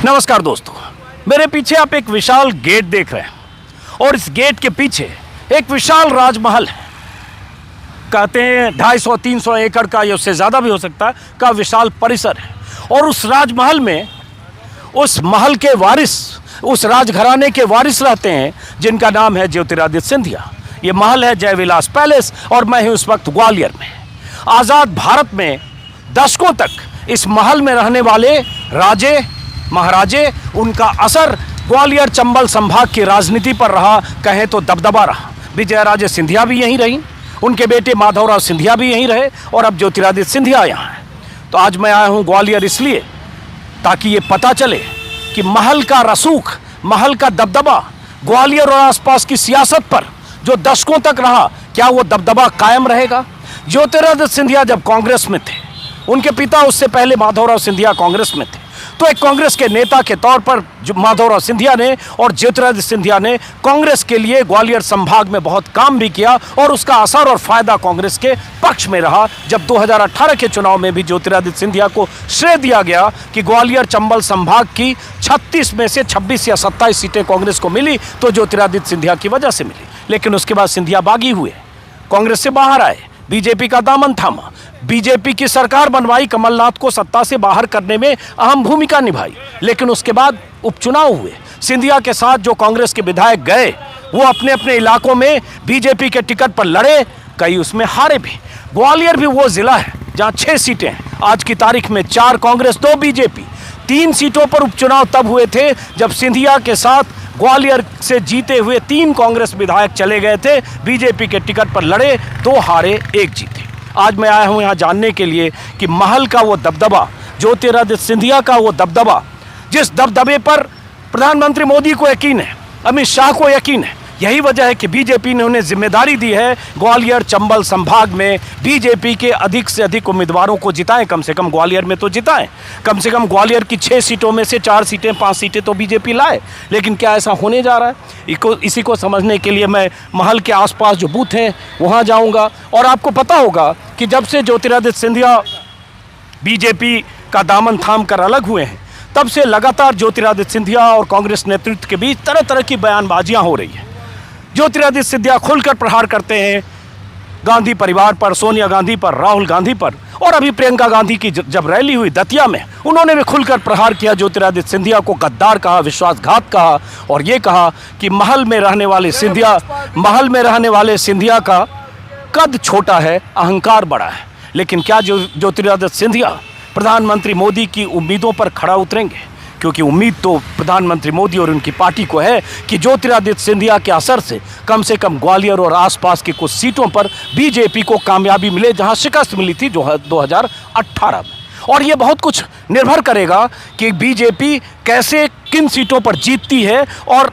नमस्कार दोस्तों, मेरे पीछे आप एक विशाल गेट देख रहे हैं और इस गेट के पीछे एक विशाल राजमहल है। कहते हैं 250-300 एकड़ का या उससे ज़्यादा भी हो सकता है का विशाल परिसर है। और उस राजमहल में उस महल के वारिस, उस राजघराने के वारिस रहते हैं जिनका नाम है ज्योतिरादित्य सिंधिया। ये महल है जयविलास पैलेस और मैं हूँ इस वक्त ग्वालियर में। आज़ाद भारत में दशकों तक इस महल में रहने वाले राजे महाराजे, उनका असर ग्वालियर चंबल संभाग की राजनीति पर रहा, कहें तो दबदबा रहा। विजयराजे सिंधिया भी यहीं रही, उनके बेटे माधवराव सिंधिया भी यहीं रहे और अब ज्योतिरादित्य सिंधिया यहाँ है। तो आज मैं आया हूँ ग्वालियर इसलिए ताकि ये पता चले कि महल का रसूख, महल का दबदबा ग्वालियर और आसपास की सियासत पर जो दशकों तक रहा, क्या वो दबदबा कायम रहेगा। ज्योतिरादित्य सिंधिया जब कांग्रेस में थे, उनके पिता उससे पहले माधवराव सिंधिया कांग्रेस में थे, तो एक कांग्रेस के नेता के तौर पर माधवराव सिंधिया ने और ज्योतिरादित्य सिंधिया ने कांग्रेस के लिए ग्वालियर संभाग में बहुत काम भी किया और उसका असर और फायदा कांग्रेस के पक्ष में रहा। जब 2018 के चुनाव में भी ज्योतिरादित्य सिंधिया को श्रेय दिया गया कि ग्वालियर चंबल संभाग की 36 में से 26 या 27 सीटें कांग्रेस को मिली, तो ज्योतिरादित्य सिंधिया की वजह से मिली। लेकिन उसके बाद सिंधिया बागी हुए, कांग्रेस से बाहर आए, बीजेपी का दामन थामा, बीजेपी की सरकार बनवाई, कमलनाथ को सत्ता से बाहर करने में अहम भूमिका निभाई। लेकिन उसके बाद उपचुनाव हुए, सिंधिया के साथ जो कांग्रेस के विधायक गए वो अपने अपने इलाकों में बीजेपी के टिकट पर लड़े, कई उसमें हारे भी। ग्वालियर भी वो जिला है जहां 6 सीटें हैं, आज की तारीख में 4 कांग्रेस 2 बीजेपी। 3 सीटों पर उपचुनाव तब हुए थे जब सिंधिया के साथ ग्वालियर से जीते हुए 3 कांग्रेस विधायक चले गए थे, बीजेपी के टिकट पर लड़े, 2 हारे 1 जीते। आज मैं आया हूं यहां जानने के लिए कि महल का वो दबदबा, ज्योतिरादित्य सिंधिया का वो दबदबा, जिस दबदबे पर प्रधानमंत्री मोदी को यकीन है, अमित शाह को यकीन है, यही वजह है कि बीजेपी ने उन्हें जिम्मेदारी दी है ग्वालियर चंबल संभाग में बीजेपी के अधिक से अधिक उम्मीदवारों को जिताएं। कम से कम ग्वालियर में तो जिताएं, कम से कम ग्वालियर की 6 सीटों में से 4 सीटें 5 सीटें तो बीजेपी लाए। लेकिन क्या ऐसा होने जा रहा है, इसी को समझने के लिए मैं महल के आसपास जो बूथ हैं वहाँ जाऊँगा। और आपको पता होगा कि जब से ज्योतिरादित्य सिंधिया बीजेपी का दामन थाम कर अलग हुए हैं, तब से लगातार ज्योतिरादित्य सिंधिया और कांग्रेस नेतृत्व के बीच तरह तरह की बयानबाजियाँ हो रही हैं। ज्योतिरादित्य सिंधिया खुलकर प्रहार करते हैं गांधी परिवार पर, सोनिया गांधी पर, राहुल गांधी पर, और अभी प्रियंका गांधी की जब रैली हुई दतिया में, उन्होंने भी खुलकर प्रहार किया। ज्योतिरादित्य सिंधिया को गद्दार कहा, विश्वासघात कहा और ये कहा कि महल में रहने वाले सिंधिया का कद छोटा है, अहंकार बड़ा है। लेकिन क्या ज्योतिरादित्य सिंधिया प्रधानमंत्री मोदी की उम्मीदों पर खड़ा उतरेंगे? क्योंकि उम्मीद तो प्रधानमंत्री मोदी और उनकी पार्टी को है कि ज्योतिरादित्य सिंधिया के असर से कम ग्वालियर और आसपास की कुछ सीटों पर बीजेपी को कामयाबी मिले, जहां शिकस्त मिली थी 2018 में। और ये बहुत कुछ निर्भर करेगा कि बीजेपी कैसे किन सीटों पर जीतती है, और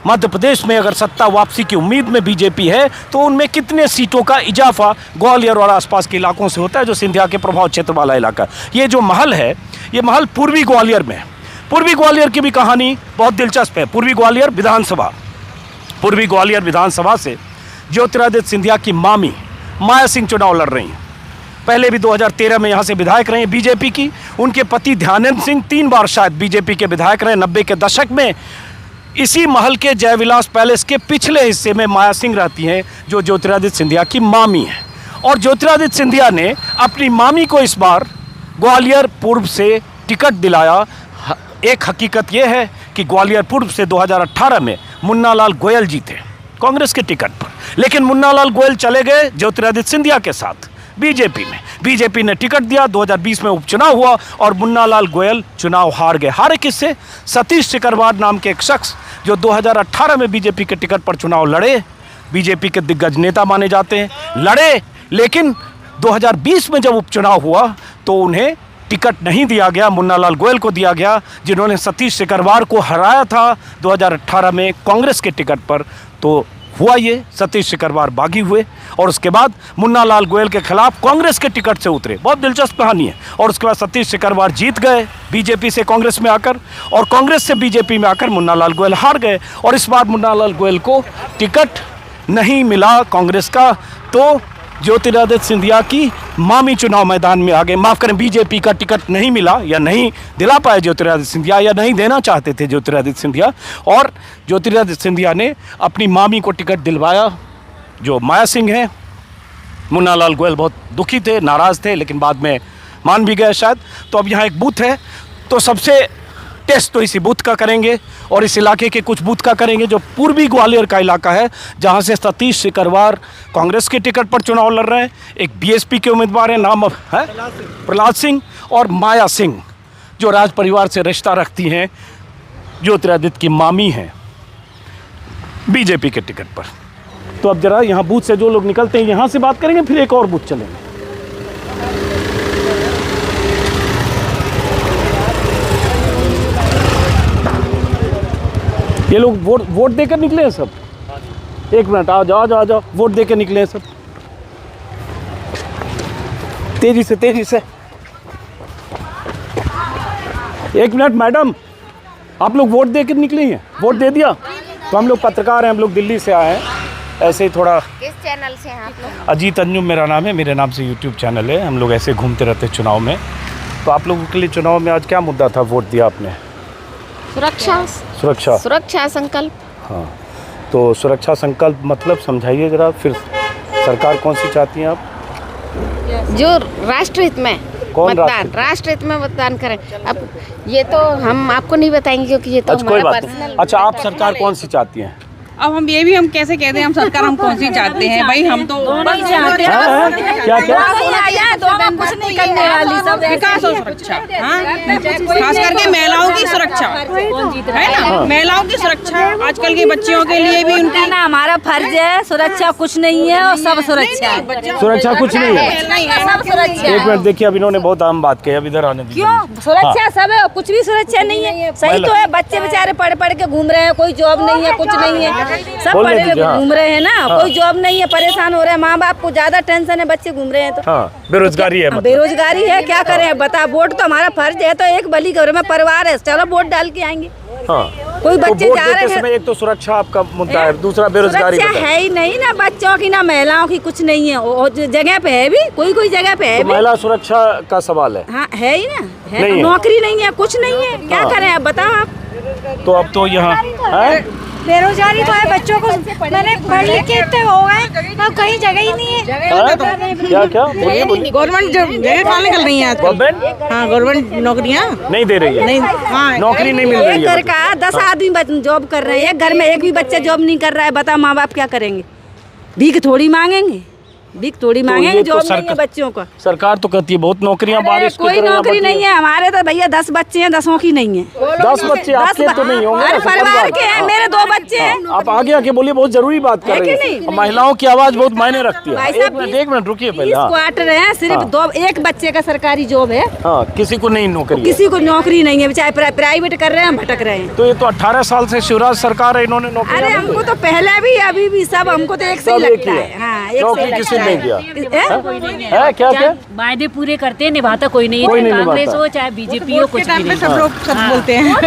मध्य प्रदेश में अगर सत्ता वापसी की उम्मीद में बीजेपी है तो उनमें कितने सीटों का इजाफा ग्वालियर और आसपास के इलाकों से होता है, जो सिंधिया के प्रभाव क्षेत्र वाला इलाका। ये जो महल है, ये महल पूर्वी ग्वालियर में है। पूर्वी ग्वालियर की भी कहानी बहुत दिलचस्प है। पूर्वी ग्वालियर विधानसभा से ज्योतिरादित्य सिंधिया की मामी माया सिंह चुनाव लड़ रही हैं। पहले भी 2013 में यहाँ से विधायक रहे बीजेपी की। उनके पति ध्यानंद सिंह 3 बार शायद बीजेपी के विधायक रहे 90 के दशक में। इसी महल के जयविलास पैलेस के पिछले हिस्से में माया सिंह रहती हैं, जो ज्योतिरादित्य सिंधिया की मामी है। और ज्योतिरादित्य सिंधिया ने अपनी मामी को इस बार ग्वालियर पूर्व से टिकट दिलाया। एक हकीकत यह है कि ग्वालियर पूर्व से 2018 में मुन्नालाल गोयल जीते कांग्रेस के टिकट पर, लेकिन मुन्नालाल गोयल चले गए ज्योतिरादित्य सिंधिया के साथ बीजेपी में। बीजेपी ने टिकट दिया, 2020 में उपचुनाव हुआ और मुन्नालाल गोयल चुनाव हार गए। हारे किससे? सतीश सिकरवार नाम के एक शख्स जो 2018 में बीजेपी के टिकट पर चुनाव लड़े, बीजेपी के दिग्गज नेता माने जाते हैं, लड़े। लेकिन 2020 में जब उपचुनाव हुआ तो उन्हें टिकट नहीं दिया गया, मुन्नालाल गोयल को दिया गया, जिन्होंने सतीश सिकरवार को हराया था 2018 में कांग्रेस के टिकट पर। तो हुआ ये, सतीश सिकरवार बागी हुए और उसके बाद मुन्नालाल गोयल के खिलाफ कांग्रेस के टिकट से उतरे। बहुत दिलचस्प कहानी है। और उसके बाद सतीश सिकरवार जीत गए बीजेपी से कांग्रेस में आकर, और कांग्रेस से बीजेपी में आकर मुन्नालाल गोयल हार गए। और इस बार मुन्नालाल गोयल को टिकट नहीं मिला कांग्रेस का, तो ज्योतिरादित्य सिंधिया की मामी चुनाव मैदान में आ गए। माफ़ करें, बीजेपी का टिकट नहीं मिला या नहीं दिला पाए ज्योतिरादित्य सिंधिया, या नहीं देना चाहते थे ज्योतिरादित्य सिंधिया, और ज्योतिरादित्य सिंधिया ने अपनी मामी को टिकट दिलवाया जो माया सिंह है। मुन्ना लाल गोयल बहुत दुखी थे, नाराज़ थे, लेकिन बाद में मान भी गए शायद। तो अब यहाँ एक बूथ है, तो सबसे टेस्ट तो इसी बूथ का करेंगे और इस इलाके के कुछ बूथ का करेंगे जो पूर्वी ग्वालियर का इलाका है, जहाँ से सतीश सिकरवार कांग्रेस के टिकट पर चुनाव लड़ रहे हैं। एक बीएसपी के उम्मीदवार हैं, नाम है प्रहलाद सिंह, और माया सिंह जो राज परिवार से रिश्ता रखती हैं, ज्योतिरादित्य की मामी हैं, बीजेपी के टिकट पर। तो अब जरा यहाँ बूथ से जो लोग निकलते हैं यहाँ से बात करेंगे, फिर एक और बूथ चलेंगे। ये लोग वोट देकर निकले हैं सब। एक मिनट, आ जाओ, वोट देकर निकले हैं सब। तेजी से। एक मिनट मैडम, आप लोग वोट देकर निकली हैं? वोट दे दिया? तो हम लोग पत्रकार हैं, हम लोग दिल्ली से आए हैं, ऐसे ही थोड़ा। किस चैनल से हैं आप लोग? अजीत अंजुम मेरा नाम है, मेरे नाम से यूट्यूब चैनल है। हम लोग ऐसे घूमते रहते चुनाव में। तो आप लोगों के लिए चुनाव में आज क्या मुद्दा था, वोट दिया आपने? सुरक्षा संकल्प। हाँ, तो सुरक्षा संकल्प मतलब समझाइए जरा, फिर सरकार कौन सी चाहती हैं आप? जो राष्ट्रहित में कौन मतदान, राष्ट्रहित में मतदान करें। अब ये तो हम आपको नहीं बताएंगे क्योंकि ये तो अच्छा, कोई हमारा बात नहीं। पर्सनल। अच्छा, आप सरकार कौन सी चाहती हैं? अब हम ये भी हम कैसे कहते हैं हम सरकार हम कौन सी चाहते हैं भाई? हम तो बस चाहते हैं। क्या कुछ नहीं करने वाली, सब विकास और सुरक्षा। खास करके महिलाओं की सुरक्षा है ना, महिलाओं की सुरक्षा आजकल के बच्चियों के लिए भी उनकी ना हमारा फर्ज है। सुरक्षा कुछ नहीं है और सब सुरक्षा है। सुरक्षा कुछ नहीं है, सब सुरक्षा। एक मिनट देखिए, अब इन्होंने बहुत आम बात कही, अब इधर आने दीजिए। क्यों सुरक्षा सब है, कुछ भी सुरक्षा नहीं है। सही तो है, बच्चे बेचारे पढ़ के घूम रहे हैं, कोई जॉब नहीं है, कुछ नहीं है, सब पढ़े घूम रहे हैं ना। कोई जॉब नहीं है, परेशान हो रहे हैं, माँ बाप को ज्यादा टेंशन है, बच्चे घूम रहे हैं तो बेरोजगारी है, बेरोजगारी है। क्या करें बता, वोट तो हमारा फर्ज है। तो एक बली घर में परिवार है, चलो वोट डाल के आएंगे। कोई बच्चे जा रहे हैं, एक तो सुरक्षा आपका मुद्दा है, दूसरा बेरोजगारी है ही नहीं ना, बच्चों की ना महिलाओं की कुछ नहीं है। जगह पे है भी, कोई जगह पे है भी। महिला सुरक्षा का सवाल है। हाँ है ही ना, है नहीं, नौकरी नहीं है, कुछ नहीं है। क्या करें अब बताओ आप। तो अब तो यहाँ बेरोजगारी तो है, बच्चों को मैंने पढ़ लिख के इतने हो गए, अब कहीं जगह ही नहीं है। क्या गवर्नमेंट जगह कहाँ निकल रही है? गवर्नमेंट, हाँ गवर्नमेंट नौकरियाँ नहीं दे रही है, नहीं, हाँ नौकरी नहीं मिल रही है। घर का 10 आदमी जॉब कर रहे हैं, घर में एक भी बच्चा जॉब नहीं कर रहा है। बताओ माँ बाप क्या करेंगे? भीख थोड़ी मांगेंगे, मांगेंगे जॉब नहीं है बच्चों को। सरकार तो कहती है बहुत नौकरियां, बारिश कोई नौकरी नहीं है हमारे तो भैया। 10 बच्चे हैं, 10 की नहीं है। 10 बच्चे आपके तो नहीं होंगे, परिवार के हैं, मेरे 2 बच्चे हैं। आप आगे आके बोलिए, बहुत जरूरी बात कर रही है। महिलाओं की आवाज बहुत मायने रखती है। एक मिनट रुकिए पहले। क्वार्टर है, सिर्फ एक बच्चे का सरकारी जॉब है। किसी को नहीं नौकरी, किसी को नौकरी नहीं है, चाहे प्राइवेट कर रहे हैं, भटक रहे हैं। तो ये तो 18 साल से शिवराज सरकार है, इन्होंने नौकरी। अरे हमको तो पहले भी अभी भी सब, हमको तो एक से लगता है। नौकरी किसी ने किया है क्या वायदे पूरे करते हैं, निभाता कोई नहीं है, चाहे कांग्रेस हो चाहे बीजेपी हो, कुछ भी नहीं। सब लोग सब बोलते हैं तो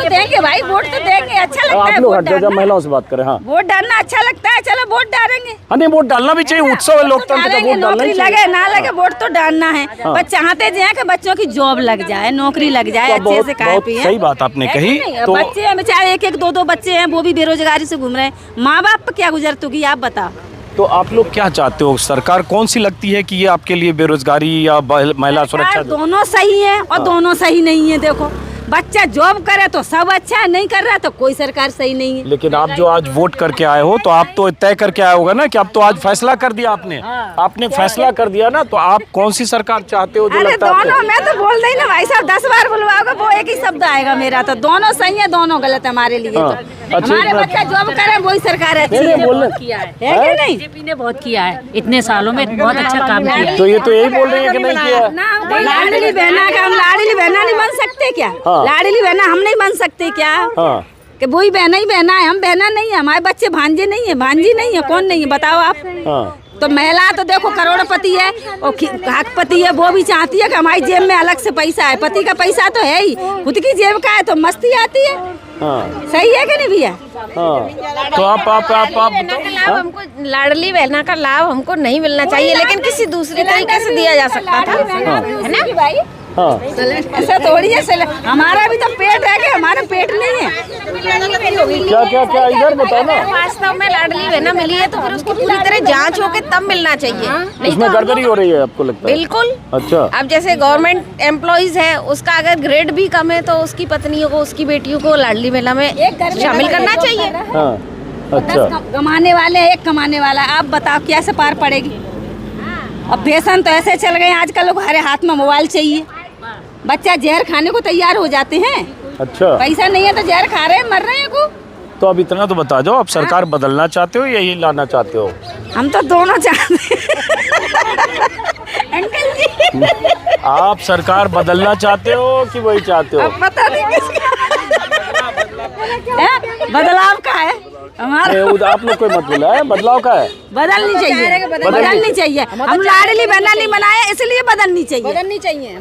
देंगे भाई, वोट तो देंगे, अच्छा लगता है। आप लोग महिलाओं से बात करें। हाँ, वोट डालना अच्छा लगता है, चलो वोट डालेंगे। नहीं, वोट डालना भी चाहिए, उत्सव है लोकतंत्र का, वोट डालना ही लगे ना लगे वोट तो डालना है। पर चाहते हैं कि बच्चों की जॉब लग जाए, नौकरी लग जाए, अच्छे से खाए पिए। सही बात आपने कही। तो बच्चे हैं बेचारे, 1-1, 2-2 बच्चे हैं, वो भी बेरोजगारी से घूम रहे हैं। माँ बाप पर क्या गुजरतूगी आप बताओ। तो आप लोग क्या चाहते हो? सरकार कौन सी लगती है कि ये आपके लिए बेरोजगारी या महिला सुरक्षा? दोनों सही है और दोनों सही नहीं है। देखो, बच्चा जॉब करे तो सब अच्छा है, नहीं कर रहा तो कोई सरकार सही नहीं है। लेकिन आप जो आज वोट करके आए हो, तो आप तो तय करके आए होगा ना कि अब तो आज फैसला कर दिया आपने फैसला कर दिया ना, तो आप कौन सी सरकार चाहते हो? जो लगता है दोनों, मैं तो बोल रही ना भाई साहब, 10 बार बुलवाओगे वो एक ही शब्द आएगा मेरा। तो दोनं सही है, दोनों गलत है हमारे लिए। हमारे बच्चा जॉब करे वही सरकार अच्छी है कि नहीं? बीजेपी ने बहुत किया है, इतने सालों में बहुत अच्छा काम किया है। तो ये तो यही बोल रही है कि नहीं किया? लाडली बहना का हम लाडली बहना नहीं बन सकते क्या? लाडली बहना हम नहीं बन सकते क्या? कि वही बहना ही बहना है, हम बहना नहीं है। हमारे बच्चे भांजे नहीं है, भांजी नहीं है, कौन नहीं है बताओ आप। तो महिला तो देखो करोड़पति है और लाखपति है, वो भी चाहती है कि हमारी जेब में अलग से पैसा है। पति का पैसा तो है ही, खुद की जेब का है तो मस्ती आती है। हाँ सही है कि नहीं भैया? हाँ। तो आप लाभ हमको लाडली बहना का लाभ हमको नहीं मिलना चाहिए, लेकिन किसी दूसरे तरीके से दिया जा सकता था, है ना भाई? हाँ ऐसा थोड़ी है, हमारा भी तो पेट है कि हमारा पेट नहीं है। क्या क्या क्या इधर बताओ ना। वास्तव में लाडली बहना मिली है तो फिर उसकी पूरी तरह जांच होके तब मिलना चाहिए, नहीं इसमें तो गड़बड़ी हो रही है आपको लगता है? बिल्कुल। अच्छा। अब जैसे गवर्नमेंट एम्प्लॉइज है, उसका अगर ग्रेड भी कम है तो उसकी पत्नियों को, उसकी बेटियों को लाडली बहना में शामिल करना चाहिए। हाँ अच्छा। 10 कमाने वाले हैं, एक कमाने वाला, आप बताओ कैसे पार पड़ेगी? अब फैशन तो ऐसे चल गए आजकल, लोग हमारे हाथ में मोबाइल चाहिए, बच्चा जहर खाने को तैयार हो जाते हैं। अच्छा। पैसा नहीं है तो जहर खा रहे हैं, मर रहे हैं को। तो अब इतना तो बता दो, आप सरकार बदलना चाहते हो या यही लाना चाहते हो? हम तो दोनों चाहते हैं अंकल जी। आप सरकार बदलना चाहते हो कि वही चाहते हो? अब पता नहीं किसका बदलाव का है हमारा। आप लोग कोई मत बुलाए, बदलाव का है। बदलनी चाहिए, बदलनी चाहिए। हम लाडली बहना नहीं बनाए, इसलिए बदलनी चाहिए। बदलनी चाहिए,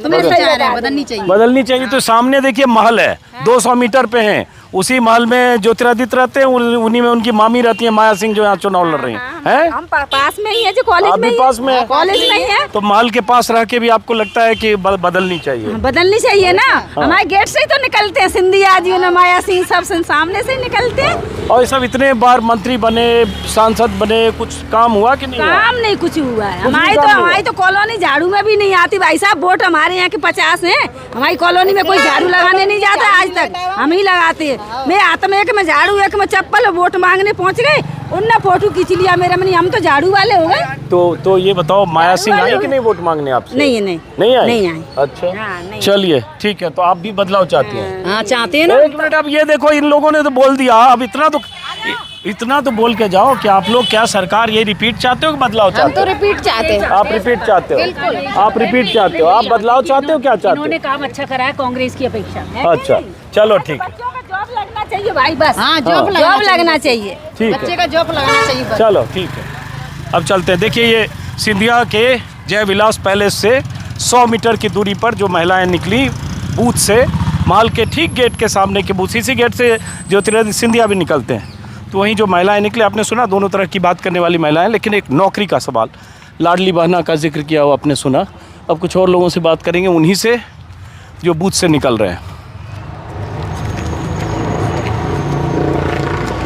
बदलनी चाहिए। तो सामने देखिए महल है, 200 मीटर पे है, उसी महल में ज्योतिरादित्य रहते हैं, उन्हीं में उनकी मामी रहती है माया सिंह, जो यहाँ चुनाव लड़ रही हैं। हम पास में ही है, जो कॉलेज आप में भी पास में है? कॉलेज में ही है। तो महल के पास रह के भी आपको लगता है कि बदलनी चाहिए? बदलनी चाहिए ना। हमारे गेट से ही तो निकलते हैं सिंधिया जी, माया सिंह, सब सामने से ही निकलते हैं। और ये सब इतने बार मंत्री बने, सांसद बने, कुछ काम हुआ कि नहीं? काम नहीं कुछ हुआ है। हमारी तो कॉलोनी झाड़ू में भी नहीं आती भाई साहब। वोट हमारे यहाँ के 50 हैं, हमारी कॉलोनी में कोई झाड़ू लगाने नहीं जाता आज तक, हम ही लगाते हैं। मैं हाथ में एक में झाड़ू, एक में चप्पल, वोट मांगने पहुँच गए, उनने फोटो खींच लिया मेरा, मैंने हम तो झाड़ू वाले हो गए। तो ये बताओ, माया सिंह आई कि नहीं वोट मांगने आपसे? नहीं नहीं आई। अच्छा चलिए ठीक है, तो आप भी बदलाव चाहती हैं? हाँ चाहते हैं ना। एक मिनट, अब ये देखो, इन लोगों ने तो बोल दिया, अब इतना तो बोल के जाओ कि आप लोग क्या सरकार ये रिपीट चाहते हो कि बदलाव चाहते हो? हम तो रिपीट चाहते हैं। आप रिपीट चाहते हो? आप रिपीट चाहते हो? आप बदलाव चाहते हो? क्या चाहते इन्होंने काम अच्छा करा है कांग्रेस की अपेक्षा। हो? अच्छा चलो ठीक है, जॉब लगना चाहिए भाई, बस। हाँ जॉब लगना चाहिए, ठीक बच्चे है, का जॉब लगाना चाहिए बस। चलो ठीक है। अब चलते हैं। देखिए, ये सिंधिया के जय विलास पैलेस से 100 मीटर की दूरी पर जो महिलाएं निकली बूथ से, महल के ठीक गेट के सामने के बूथ, इसी गेट से ज्योतिरादित्य सिंधिया भी निकलते हैं, तो वहीं जो महिलाएं निकले, आपने सुना दोनों तरह की बात करने वाली महिलाएं, लेकिन एक नौकरी का सवाल, लाडली बहना का जिक्र किया हुआ आपने सुना। अब कुछ और लोगों से बात करेंगे, उन्हीं से जो बूथ से निकल रहे हैं।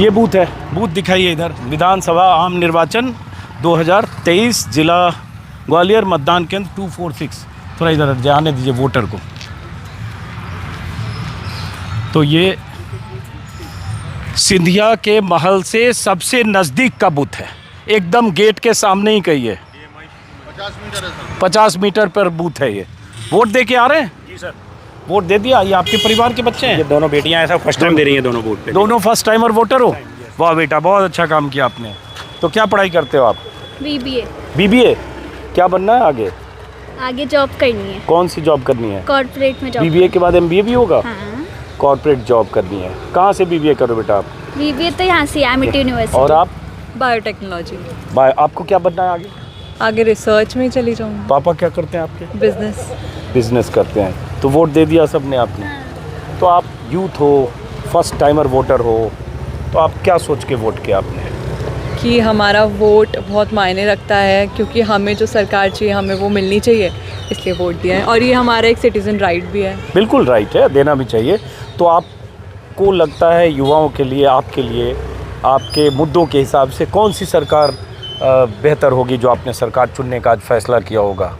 ये बूथ है, बूथ दिखाइए इधर, विधानसभा आम निर्वाचन 2023 जिला ग्वालियर, मतदान केंद्र 246। थोड़ा इधर जाने दीजिए वोटर को। तो ये सिंधिया के महल से सबसे नज़दीक का बूथ है, एकदम गेट के सामने ही कहिए, 50 मीटर पर बूथ है ये। वोट दे के आ रहे हैं? जी सर, वोट दे दिया? ये आपके परिवार के बच्चे हैं? ये दोनों बेटियां ऐसा फर्स्ट टाइम दे रही हैं दोनों वोट पे। दोनों फर्स्ट टाइमर वोटर हो? वाह बेटा, बहुत अच्छा काम किया आपने। तो क्या पढ़ाई करते हो आप? बीबीए। बीबीए? क्या बनना है आगे? आगे जॉब करनी है, कौन सी जॉब करनी है? कॉर्पोरेट में जॉब। बीबीए के बाद एमबीए भी होगा? हाँ। कॉर्पोरेट जॉब करनी है। कहाँ से बीबीए करो बेटा आप? बीबीए तो यहाँ से एमिटी यूनिवर्सिटी। और आप? बायोटेक्नोलॉजी। आपको क्या बनना है आगे? आगे रिसर्च में ही चली जाऊँगी। पापा क्या करते हैं आपके? बिजनेस। बिजनेस करते हैं। तो वोट दे दिया सबने आपने? तो आप यूथ हो, फर्स्ट टाइमर वोटर हो, तो आप क्या सोच के वोट किया आपने? कि हमारा वोट बहुत मायने रखता है, क्योंकि हमें जो सरकार चाहिए हमें वो मिलनी चाहिए, इसलिए वोट दिया है। और ये हमारा एक सिटीजन राइट भी है। बिल्कुल राइट है, देना भी चाहिए। तो आपको लगता है युवाओं के लिए, आपके लिए, आपके मुद्दों के हिसाब से कौन सी सरकार बेहतर होगी, जो आपने सरकार चुनने का आज फैसला किया होगा?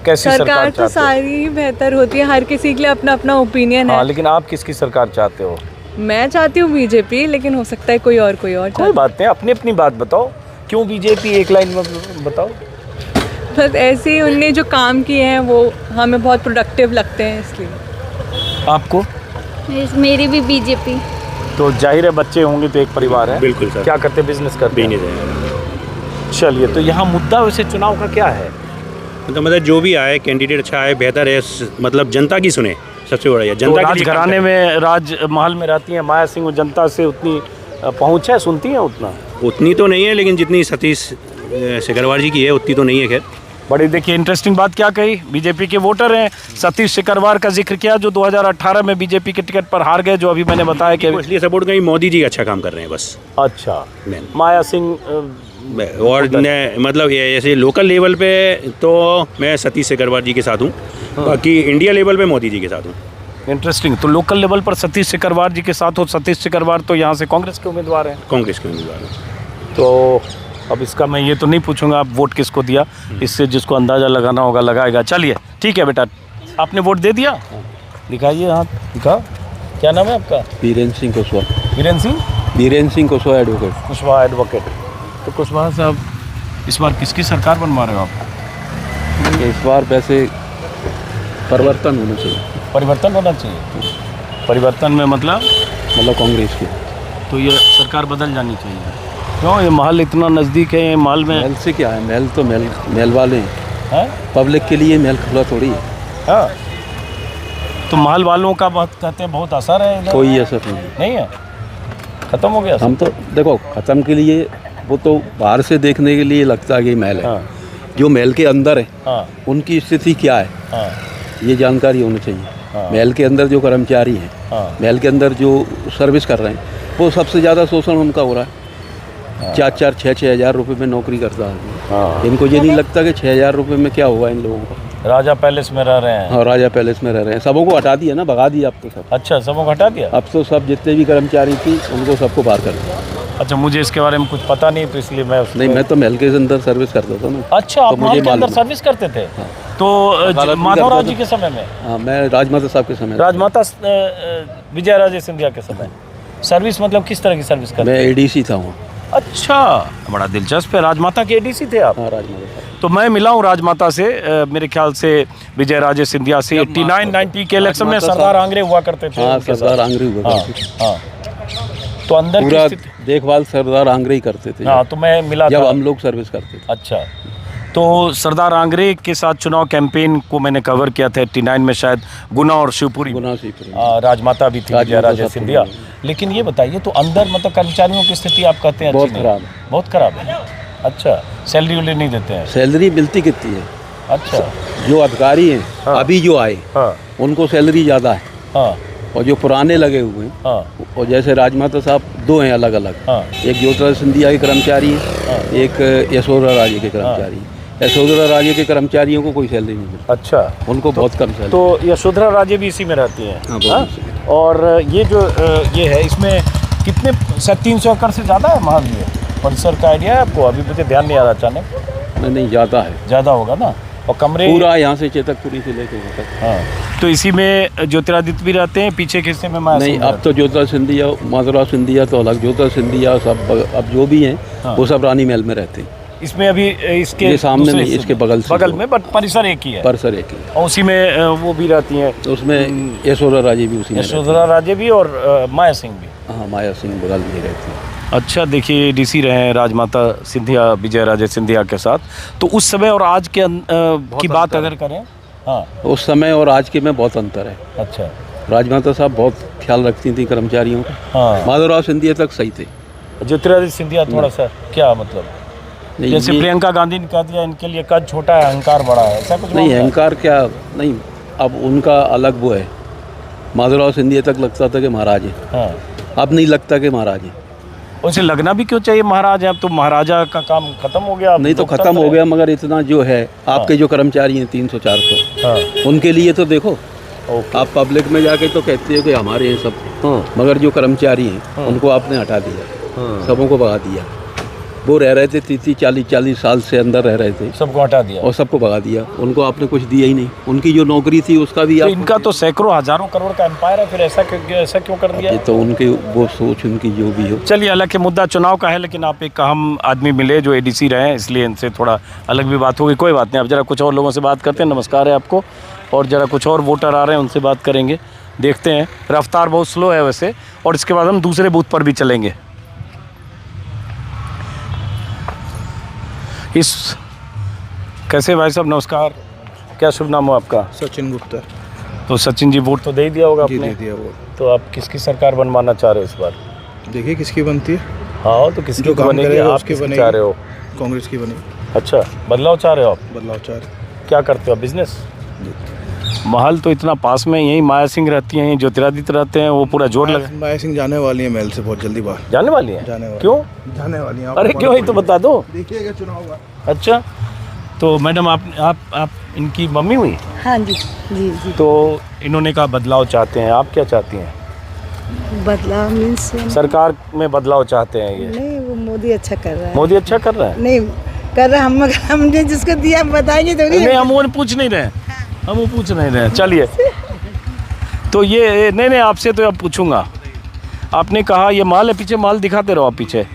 कैसी सरकार तो सारी ही बेहतर होती है, हर किसी के लिए अपना अपना ओपिनियन है। लेकिन आप किसकी सरकार चाहते हो? मैं चाहती हूँ बीजेपी, लेकिन हो सकता है कोई और कोई बात नहीं, अपनी अपनी बात बताओ। क्यों बीजेपी, एक लाइन में बताओ। बस ऐसे ही उनने जो काम किए हैं वो हमें बहुत प्रोडक्टिव लगते हैं, इसलिए। आपको? मेरी भी बीजेपी। तो जाहिर है बच्चे होंगे तो एक परिवार है। बिल्कुल सर। क्या करते? बिजनेस करते हैं। चलिए, तो यहाँ मुद्दा वैसे चुनाव का क्या है? मतलब जो भी आए कैंडिडेट अच्छा आए, बेहतर है, मतलब जनता की सुने, सबसे बड़ा जनता तो के लिए राजघराने में, राजमहल में रहती हैं माया सिंह, जनता से उतनी पहुँच है, सुनती हैं उतना? उतनी तो नहीं है, लेकिन जितनी सतीश सिकरवार जी की है उतनी तो नहीं है। खैर बड़ी देखिए इंटरेस्टिंग बात क्या कही, बीजेपी के वोटर हैं, सतीश सिकरवार का जिक्र किया जो 2018 में बीजेपी के टिकट पर हार गए, जो अभी मैंने बताया कि इसलिए सपोर्ट करें, मोदी जी अच्छा काम कर रहे हैं बस। अच्छा, मैन माया सिंह और मतलब ऐसे लोकल लेवल पे तो मैं सतीश सिकरवार जी के साथ हूँ, बाकी इंडिया लेवल पे मोदी जी के साथ हूँ। इंटरेस्टिंग। तो लोकल लेवल पर सतीश सिकरवार जी के साथ हो, सतीश सिकरवार तो यहाँ से कांग्रेस के उम्मीदवार हैं। कांग्रेस के उम्मीदवार हैं। तो अब इसका मैं ये तो नहीं पूछूंगा आप वोट किसको दिया, इससे जिसको अंदाज़ा लगाना होगा लगाएगा। चलिए ठीक है बेटा, आपने वोट दे दिया, दिखाइए हाथ दिखा। क्या नाम है आपका? बीरेंद्र सिंह कुशवाहा। बीरेंद्र सिंह कुशवाहा एडवोकेट। कुशवाहा एडवोकेट। तो कुशवाहा साहब, इस बार किसकी सरकार बनवा रहे हो आप? इस बार वैसे परिवर्तन होना चाहिए। परिवर्तन होना चाहिए। परिवर्तन में मतलब कांग्रेस की। तो ये सरकार बदल जानी चाहिए। क्यों? ये महल इतना नज़दीक है, ये महल में महल से क्या है, महल तो महल वाले हैं, पब्लिक के लिए महल खुला थोड़ी है। हाँ, तो महल वालों का बहुत कहते हैं बहुत असर है इधर। कोई असर नहीं है, ख़त्म हो गया। हम तो देखो ख़त्म के लिए वो तो बाहर से देखने के लिए लगता है कि महल है, जो महल के अंदर है उनकी स्थिति क्या है ये जानकारी होनी चाहिए। महल के अंदर जो कर्मचारी हैं, महल के अंदर जो सर्विस कर रहे हैं, वो सबसे ज़्यादा शोषण उनका हो रहा है। 4-4, 6-6 हज़ार रुपये में नौकरी करता है। इनको ये नहीं लगता कि 6 हज़ार रुपये में क्या हुआ इन लोगों का। राजा पैलेस में रह रहे हैं। हाँ, राजा पैलेस में रह रहे हैं। सबों को हटा दिया ना, भगा दिया अब तो सब। अच्छा, सबों को हटा दिया। अब तो सब जितने भी कर्मचारी थी उनको सबको बाहर कर दिया। अच्छा, मुझे इसके बारे में कुछ पता नहीं, तो इसलिए मैं नहीं, मैं तो महल के अंदर सर्विस करता था ना। अच्छा, आप महल के अंदर सर्विस करते थे? तो माधवराव जी के समय में? हाँ, मैं राजमाता साहब के समय। राजमाता विजय राजे सिंधिया के समय सर्विस, मतलब किस तरह की सर्विस करते? मैं एडीसी था वहाँ। अच्छा, बड़ा दिलचस्प है। राजमाता के एडीसी थे आप? हाँ, राजमाता। तो मैं मिला हूँ राजमाता से, मेरे ख्याल से विजय राजे सिंधिया से 89-90 के इलेक्शन में सरदार आंगरे हुआ करते थे। हाँ, सरदार आंगरे हुआ करते थे। हाँ, तो अंदर पूरा देखभाल सरदार आंगरे ही करते थे। हाँ, तो मैं मिला जब था, हम लोग सर्विस करते थे। अच्छा, तो सरदार आंगरे के साथ चुनाव कैंपेन को मैंने कवर किया था 89 में, शायद गुना और शिवपुरी। राजमाता भी थी विजय राजे सिंधिया। लेकिन ये बताइए, तो अंदर मतलब कर्मचारियों की स्थिति आप कहते हैं बहुत खराब है। बहुत खराब है। अच्छा, सैलरी वैलरी नहीं देते हैं? सैलरी मिलती कितनी है? अच्छा, जो अधिकारी हैं अभी जो आए उनको सैलरी ज़्यादा है, और जो पुराने लगे हुए हैं, और जैसे राजमाता साहब 2 हैं अलग अलग, एक ज्योतिरादित्य सिंधिया के कर्मचारी हैं, एक यशोधरा राजे के कर्मचारी हैं। यशोधरा राजे के कर्मचारियों को कोई सैलरी नहीं मिलती। अच्छा, उनको बहुत कम सैलरी। तो यशोधरा राजे भी इसी में रहती हैं? हाँ। और ये जो ये है, इसमें कितने 300 एकड़ से ज़्यादा है महल? ये परिसर का आइडिया है आपको? अभी मुझे ध्यान नहीं आ रहा अचानक। नहीं, ज़्यादा है। ज़्यादा होगा ना। और कमरे पूरा यहाँ से चेतकपुरी से लेके वहाँ तक। हाँ, तो इसी में ज्योतिरादित्य भी रहते हैं, पीछे के हिस्से में माया नहीं, अब तो ज्योतिरादित्य सिंधिया, माधवराव सिंधिया तो अलग, ज्योतिरादित्य सिंधिया सब अब जो भी हैं वो सब रानी महल में रहते हैं। इसमें अभी इसके सामने नहीं, इसके बगल में, बट परिसर एक ही है। परिसर एक ही है। और उसी में वो भी रहती हैं। तो उसमें यशोधरा राजे भी उसी में। यशोधरा राजे भी और माया सिंह भी। हाँ, माया सिंह बगल में रहती है। अच्छा, देखिए डीसी रहे हैं राजमाता सिंधिया विजय राजे सिंधिया के साथ। तो उस समय और आज के की बात अगर करें, हाँ, उस समय और आज के में बहुत अंतर है। अच्छा, राजमाता साहब बहुत ख्याल रखती थी कर्मचारियों का। हाँ, माधवराव सिंधिया तक सही थे। ज्योतिरादित्य सिंधिया थोड़ा सा क्या मतलब, जैसे प्रियंका गांधी ने कह दिया इनके लिए कद छोटा है, अहंकार बड़ा है, ऐसा कुछ नहीं? अहंकार क्या नहीं, अब उनका अलग वो है। माधवराव सिंधिया तक लगता था कि महाराज है। हाँ, अब नहीं लगता कि महाराज है। उसे लगना भी क्यों चाहिए महाराज है? अब तो महाराजा का काम खत्म हो गया। नहीं तो खत्म हो गया, मगर इतना जो है आपके जो कर्मचारी हैं 300-400, उनके लिए तो देखो। आप पब्लिक में जाके तो कहते हो कि हमारे हैं सब, मगर जो कर्मचारी हैं उनको आपने हटा दिया, सबों को भगा दिया। वो रह रहे थे 30-40 साल से अंदर रह रहे थे, सबको हटा दिया और सबको भगा दिया। उनको आपने कुछ दिया ही नहीं। उनकी जो नौकरी थी उसका भी तो इनका तो सैकड़ों हजारों करोड़ का एम्पायर है, फिर ऐसा क्यों कर दिया? तो उनके वो सोच उनकी जो भी हो। चलिए, हालांकि मुद्दा चुनाव का है, लेकिन आप एक अहम आदमी मिले जो एडीसी रहे हैं, इसलिए इनसे थोड़ा अलग भी बात होगी। कोई बात नहीं, अब जरा कुछ और लोगों से बात करते हैं। नमस्कार है आपको। और जरा कुछ और वोटर आ रहे हैं, उनसे बात करेंगे। देखते हैं, रफ्तार बहुत स्लो है वैसे, और इसके बाद हम दूसरे बूथ पर भी चलेंगे। कैसे भाई साहब, नमस्कार, क्या शुभ नाम हो आपका? सचिन गुप्ता। तो सचिन जी, वोट तो दे ही दिया होगा आपने? दे दिया वोट। तो आप किसकी सरकार बनवाना चाह रहे हो इस बार? देखिए किसकी बनती है। हाँ, तो किसकी बनेगी? आप किसकी चाह रहे हो? कांग्रेस की बनेगी। अच्छा, बदलाव चाह रहे हो आप? बदलाव चाह रहे। क्या करते हो, बिजनेस? महल तो इतना पास में, यही माया सिंह रहती हैं, ज्योतिरादित्य रहते हैं, वो पूरा जोर लगा। माया सिंह जाने वाली है महल से बहुत जल्दी बाहर। जाने वाली है? जाने वाली। क्यों जाने वाली है। अरे क्यों, ही तो बता दो। देखिएगा चुनाव हुआ। अच्छा, तो मैडम आप इनकी मम्मी हुई? हाँ जी जी जी। तो इन्होंने कहा बदलाव चाहते हैं, आप क्या चाहती हैं? बदलाव मीन्स सरकार में बदलाव चाहते हैं ये? नहीं, वो मोदी अच्छा कर रहा है। मोदी अच्छा कर रहा है? नहीं कर रहा, हमने जिसको दिया बताएंगे तो नहीं, हम वो पूछ नहीं रहे, हम वो पूछ नहीं रहे। चलिए, तो ये नहीं आपसे तो अब पूछूंगा। आपने कहा ये माल है, पीछे माल दिखाते रहो आप, पीछे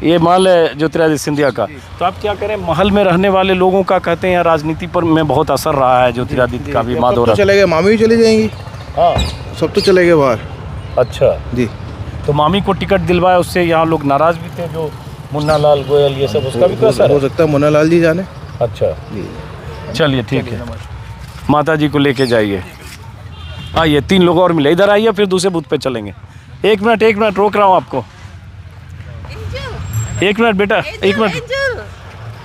ये माल है ज्योतिरादित्य सिंधिया का। तो आप क्या करें, महल में रहने वाले लोगों का कहते हैं यार राजनीति पर में बहुत असर रहा है ज्योतिरादित्य का भी। सब तो चले गए, मामी भी चली जाएंगी। हाँ, सब तो चले गए बाहर। अच्छा जी। तो मामी को टिकट दिलवाया, उससे यहाँ लोग नाराज भी थे, जो मुन्ना लाल गोयल ये सब, उसका भी तो असर हो सकता है मुन्ना लाल जी जाने। अच्छा चलिए ठीक है, माता जी को लेके जाइए। आइए, 3 लोग और मिले, इधर आइए, फिर दूसरे बूथ पे चलेंगे। एक मिनट रोक रहा हूँ आपको। एक मिनट बेटा, एक मिनट।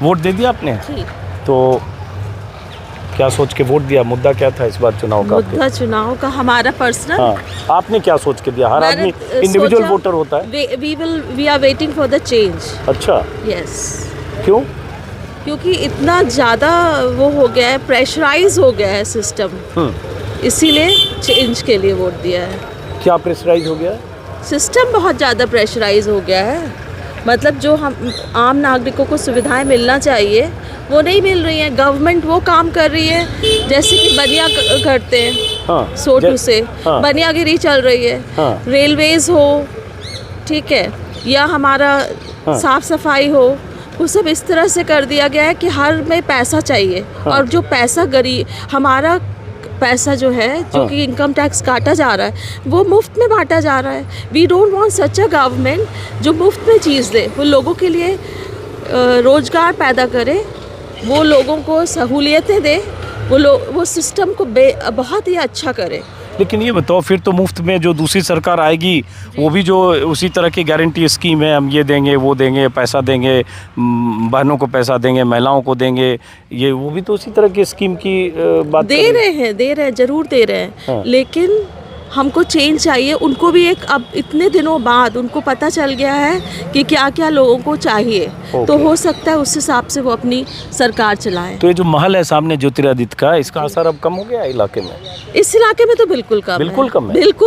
वोट दे दिया आपने? तो क्या सोच के वोट दिया? मुद्दा क्या था इस बार चुनाव का? मुद्दा चुनाव का हमारा पर्सनल। हाँ, आपने क्या सोच के दिया? हर आदमी इंडिविजुअल वोटर होता है। We are waiting for the change. अच्छा, यस। क्यों? क्योंकि इतना ज़्यादा वो हो गया है, प्रेशराइज हो गया है सिस्टम, इसीलिए चेंज के लिए वोट दिया है। क्या प्रेशराइज हो गया? सिस्टम बहुत ज़्यादा प्रेशराइज हो गया है। मतलब जो हम आम नागरिकों को सुविधाएं मिलना चाहिए वो नहीं मिल रही हैं। गवर्नमेंट वो काम कर रही है जैसे कि बनिया करते हैं। हाँ, सोटू से हाँ, बनियागिरी चल रही है। हाँ, रेलवेज हो, ठीक है, या हमारा हाँ, साफ सफाई हो, वो सब इस तरह से कर दिया गया है कि हर में पैसा चाहिए। हाँ, और जो पैसा गरीब, हमारा पैसा जो है, जो हाँ, कि इनकम टैक्स काटा जा रहा है, वो मुफ्त में बांटा जा रहा है। We don't want such a government जो मुफ्त में चीज़ दे, वो लोगों के लिए रोजगार पैदा करे, वो लोगों को सहूलियतें दे, वो सिस्टम को बहुत ही अच्छा करे। लेकिन ये बताओ, फिर तो मुफ्त में जो दूसरी सरकार आएगी वो भी जो उसी तरह की गारंटी स्कीम है, हम ये देंगे वो देंगे, पैसा देंगे, बहनों को पैसा देंगे, महिलाओं को देंगे, ये वो भी तो उसी तरह की स्कीम की बात दे रहे हैं, ज़रूर दे रहे हैं। हाँ। लेकिन हमको चेंज चाहिए। उनको भी एक, अब इतने दिनों बाद उनको पता चल गया है कि क्या क्या लोगों को चाहिए, तो हो सकता है उस हिसाब से वो अपनी सरकार चलाएं। तो ये जो महल है सामने ज्योतिरादित्य का, इसका असर अब कम हो गया इलाके में? इस इलाके में तो बिल्कुल कम है। बिल्कुल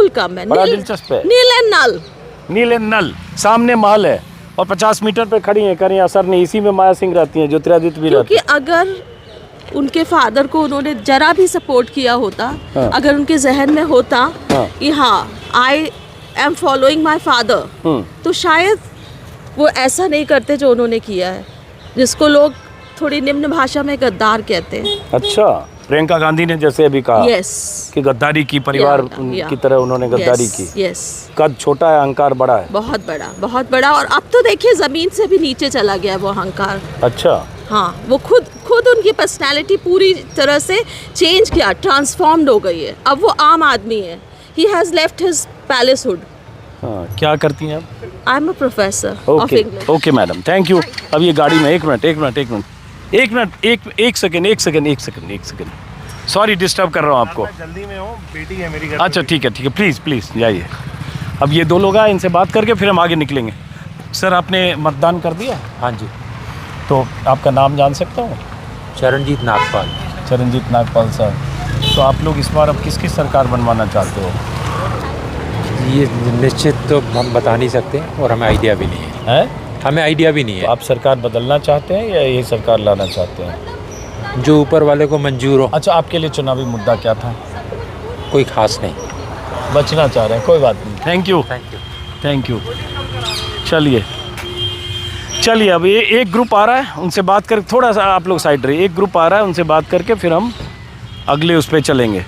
कम है। बड़ा दिलचस्प है। नील एंड नल सामने महल है और 50 मीटर पे खड़ी है, करें असर नहीं। इसी में माया सिंह रहती है, ज्योतिरादित्य भी रहती है। क्योंकि अगर उनके फादर को उन्होंने जरा भी सपोर्ट किया होता, हाँ, अगर उनके जहन में होता कि हाँ, I am following my father, तो शायद वो ऐसा नहीं करते जो उन्होंने किया है, जिसको लोग थोड़ी निम्न भाषा में गद्दार कहते हैं। अच्छा, प्रियंका गांधी ने जैसे अभी कहा कि गद्दारी की, परिवार की तरह उन्होंने गद्दारी की। कद छोटा है, अहंकार बड़ा है। बहुत बड़ा। और अब तो देखिए जमीन से भी नीचे चला गया वो अहंकार। अच्छा, हाँ, वो खुद उनकी पर्सनालिटी पूरी तरह से चेंज किया, ट्रांसफॉर्म्ड हो गई है। अब वो आम आदमी है। He has left his palacehood. हाँ, क्या करती हैं आप? I am a professor of English. Okay madam, thank you. अब ये गाड़ी में एक सेकंड, सॉरी डिस्टर्ब कर रहा हूँ आपको। जल्दी में हूँ, बेटी है मेरी। अच्छा ठीक है, प्लीज़ जाइए। अब ये 2 लोग आए, इनसे बात करके फिर हम आगे निकलेंगे। सर, आपने मतदान कर दिया? हाँ जी। तो आपका नाम जान सकता हूँ? चरणजीत नागपाल। चरणजीत नागपाल सर। तो आप लोग इस बार अब किसकी सरकार बनवाना चाहते हो? ये निश्चित तो हम बता नहीं सकते और हमें आइडिया भी नहीं है। हमें आइडिया भी नहीं है। तो आप सरकार बदलना चाहते हैं या यही सरकार लाना चाहते हैं? जो ऊपर वाले को मंजूर हो। अच्छा, आपके लिए चुनावी मुद्दा क्या था? कोई खास नहीं। बचना चाह रहे हैं, कोई बात नहीं। Thank you. चलिए अब ये एक ग्रुप आ रहा है, उनसे बात कर, थोड़ा सा आप लोग साइड रहिए। एक ग्रुप आ रहा है, उनसे बात करके फिर हम अगले उस पर चलेंगे।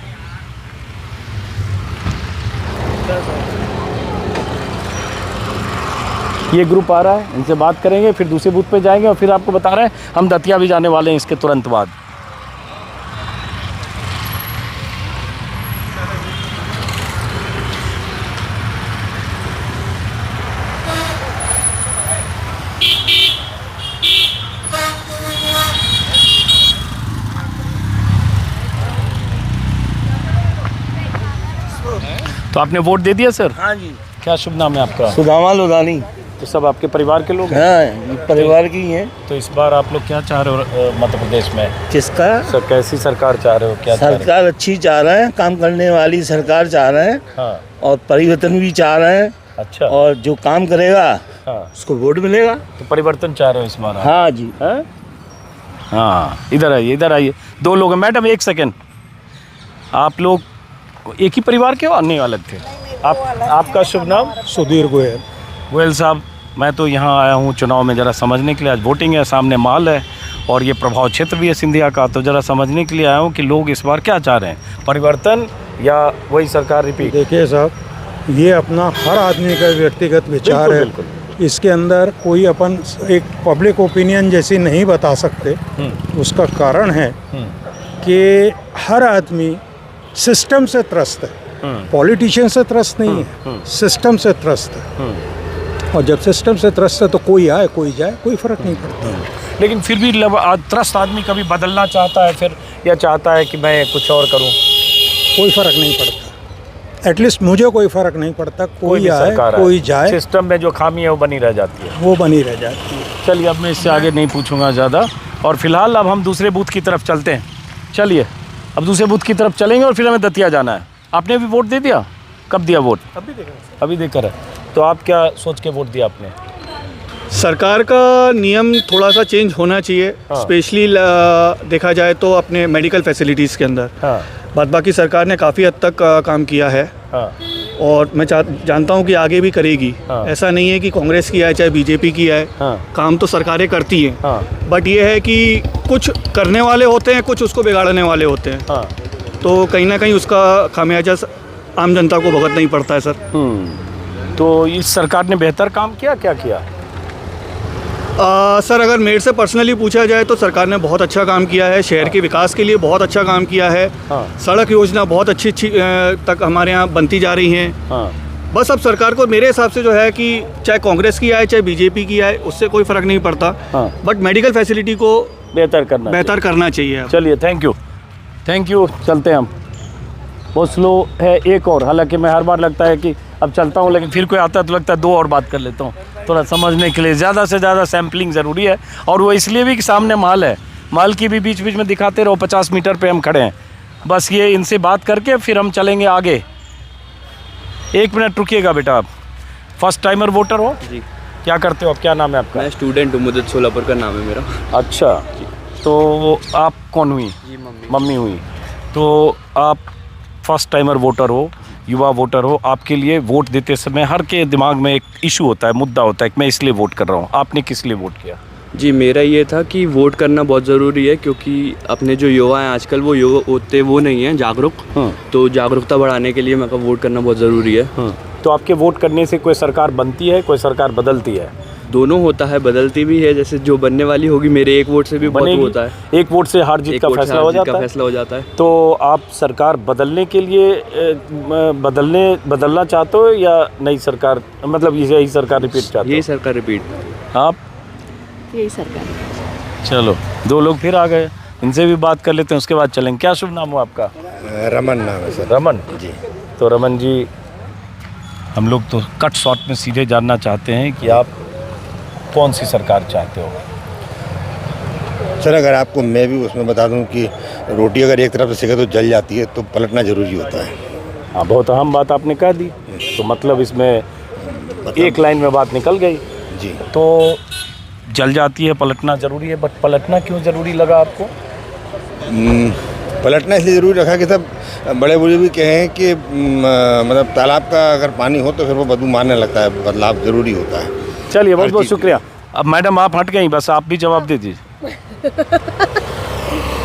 ये ग्रुप आ रहा है, इनसे बात करेंगे, फिर दूसरे बूथ पे जाएंगे और फिर आपको बता रहे हैं हम दतिया भी जाने वाले हैं इसके तुरंत बाद। तो आपने वोट दे दिया सर? हाँ जी। क्या शुभ नाम है आपका? सुदामा लोधानी। तो सब आपके परिवार के लोग हैं? हाँ, ये परिवार की हैं। तो इस बार आप लोग क्या चाह रहे हो मध्य प्रदेश में? किसका? सर कैसी सरकार चाह रहे हो? क्या सरकार अच्छी चाह रहे हैं, काम करने वाली सरकार चाह रहे हैं। हाँ। और परिवर्तन भी चाह रहे हैं। अच्छा। और जो काम करेगा हाँ। उसको वोट मिलेगा। तो परिवर्तन चाह रहे हो इस बार? हाँ जी। हाँ, इधर आइए, इधर आइए। दो लोग हैं मैडम, एक सेकेंड। आप लोग एक ही परिवार के हो, अन्य अलग थे? आपका शुभ नाम? सुधीर गोयल। गोयल साहब, मैं तो यहाँ आया हूँ चुनाव में ज़रा समझने के लिए। आज वोटिंग है, सामने माल है और ये प्रभाव क्षेत्र भी है सिंधिया का, तो ज़रा समझने के लिए आया हूँ कि लोग इस बार क्या चाह रहे हैं, परिवर्तन या वही सरकार रिपीट? देखिए साहब, ये अपना हर आदमी का व्यक्तिगत विचार है। इसके अंदर कोई अपन एक पब्लिक ओपिनियन जैसी नहीं बता सकते। उसका कारण है कि हर आदमी सिस्टम से त्रस्त है, पॉलिटिशियन से त्रस्त नहीं है, सिस्टम से त्रस्त है। और जब सिस्टम से त्रस्त है तो कोई आए कोई जाए, कोई फर्क नहीं पड़ता। लेकिन फिर भी त्रस्त आदमी कभी बदलना चाहता है फिर, या चाहता है कि मैं कुछ और करूं? कोई फर्क नहीं पड़ता। एटलीस्ट मुझे कोई फर्क नहीं पड़ता, कोई आए कोई जाए, सिस्टम में जो खामी है वो बनी रह जाती है। वो बनी रह जाती है। चलिए, अब मैं इससे आगे नहीं पूछूंगा ज़्यादा। और फिलहाल अब हम दूसरे बूथ की तरफ चलते हैं। चलिए, अब दूसरे बूथ की तरफ चलेंगे और फिर हमें दतिया जाना है। आपने भी वोट दे दिया? कब दिया वोट? अभी देकर है। तो आप क्या सोच के वोट दिया आपने? सरकार का नियम थोड़ा सा चेंज होना चाहिए। स्पेशली देखा जाए तो अपने मेडिकल फैसिलिटीज़ के अंदर। बाद बाकी सरकार ने काफ़ी हद तक काम किया है। और मैं जानता हूँ कि आगे भी करेगी। ऐसा नहीं है कि कांग्रेस की आए चाहे बीजेपी की आए, काम तो सरकारें करती हैं। बट ये है कि कुछ करने वाले होते हैं, कुछ उसको बिगाड़ने वाले होते हैं। तो कहीं ना कहीं उसका खामियाजा आम जनता को भुगतना नहीं पड़ता है सर। तो इस सरकार ने बेहतर काम किया? क्या किया? सर, अगर मेरे से पर्सनली पूछा जाए तो सरकार ने बहुत अच्छा काम किया है। शहर के विकास के लिए बहुत अच्छा काम किया है। सड़क योजना बहुत अच्छी तक हमारे यहाँ बनती जा रही हैं। बस अब सरकार को मेरे हिसाब से जो है कि चाहे कांग्रेस की आए चाहे बीजेपी की आए, उससे कोई फ़र्क नहीं पड़ता। बट मेडिकल फैसिलिटी को बेहतर करना चाहिए। चलिए, थैंक यू। चलते हैं हम। वो स्लो है एक और, हालांकि मैं हर बार लगता है कि अब चलता हूँ, लेकिन फिर कोई आता है तो लगता है दो और बात कर लेता हूँ, थोड़ा समझने के लिए। ज़्यादा से ज़्यादा सैम्पलिंग ज़रूरी है। और वो इसलिए भी कि सामने माल है, माल की भी बीच बीच में दिखाते रहो। 50 मीटर पे हम खड़े हैं, बस ये इनसे बात करके फिर हम चलेंगे आगे। 1 मिनट रुकिएगा बेटा। आप फर्स्ट टाइमर वोटर हो जी? क्या करते हो आप? क्या नाम है आपका? मैं स्टूडेंट हूँ, मुझे सोलापुर का नाम है मेरा। अच्छा, तो आप कौन हुई? जी, मम्मी हुई। तो आप फर्स्ट टाइमर वोटर हो, युवा वोटर हो। आपके लिए वोट देते समय हर के दिमाग में एक इशू होता है, मुद्दा होता है कि मैं इसलिए वोट कर रहा हूँ। आपने किस लिए वोट किया? जी, मेरा ये था कि वोट करना बहुत ज़रूरी है, क्योंकि अपने जो युवा हैं आजकल वो युवा होते वो नहीं हैं जागरूक। तो जागरूकता बढ़ाने के लिए मेरे को वोट करना बहुत ज़रूरी है। तो आपके वोट करने से कोई सरकार बनती है, कोई सरकार बदलती है? दोनों होता है, बदलती भी है। जैसे जो बनने वाली होगी, मेरे एक वोट से भी बहुत होता है। एक वोट से हार जीत का फैसला हो जाता है। तो आप सरकार बदलने के लिए बदलना चाहते हो या नई सरकार, मतलब यही सरकार रिपीट चाहते हो? यही सरकार रिपीट। आप? यही सरकार। चलो, 2 लोग फिर आ गए, इनसे भी बात कर लेते हैं, उसके बाद चलेंगे। क्या शुभ नाम हो आपका? रमन नाम है सर। रमन जी। तो रमन जी, हम लोग तो कट शॉर्ट में सीधे जानना चाहते हैं कि आप कौन सी सरकार चाहते हो? सर, अगर आपको मैं भी उसमें बता दूं कि रोटी अगर एक तरफ से सेके तो जल जाती है, तो पलटना जरूरी होता है। हाँ, बहुत अहम बात आपने कह दी। तो मतलब इसमें एक लाइन में बात निकल गई जी। तो जल जाती है, पलटना ज़रूरी है। बट पलटना क्यों ज़रूरी लगा आपको? पलटना इसलिए ज़रूरी रखा कि सब बड़े बुजुर्ग भी कहें कि मतलब तालाब का अगर पानी हो तो फिर वो बदबू मारने लगता है, बदलाव ज़रूरी होता है। चलिए, बहुत बहुत शुक्रिया। अब मैडम आप हट गई, बस आप भी जवाब दे दीजिए।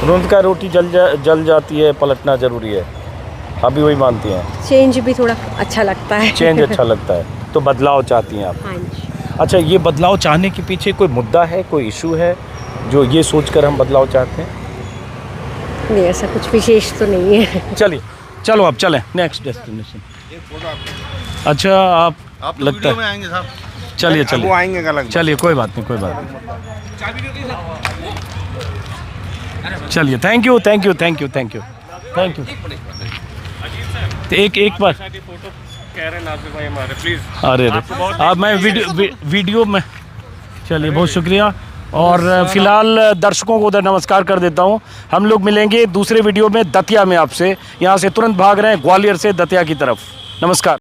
रोज का रोटी जल जाती है, पलटना ज़रूरी है। आप भी वही मानती हैं? चेंज भी थोड़ा अच्छा लगता है। चेंज अच्छा लगता है, तो बदलाव चाहती हैं आप? हाँ जी। अच्छा, ये बदलाव चाहने के पीछे कोई मुद्दा है, कोई इशू है जो ये सोचकर हम बदलाव चाहते हैं? नहीं, ऐसा कुछ विशेष तो नहीं है। चलिए, चलो अब चलें नेक्स्ट डेस्टिनेशन। अच्छा, आप लगता है आएंगे साहब? चलिए वो आएंगे कल। चलिए, कोई बात नहीं। चलिए, थैंक यू। तो एक बार कह रहे हैं नासिर भाई हमारे, प्लीज। अरे अब मैं वीडियो में, चलिए बहुत शुक्रिया। और फिलहाल दर्शकों को उधर नमस्कार कर देता हूँ। हम लोग मिलेंगे दूसरे वीडियो में दतिया में आपसे। यहाँ से तुरंत भाग रहे हैं ग्वालियर से दतिया की तरफ। नमस्कार।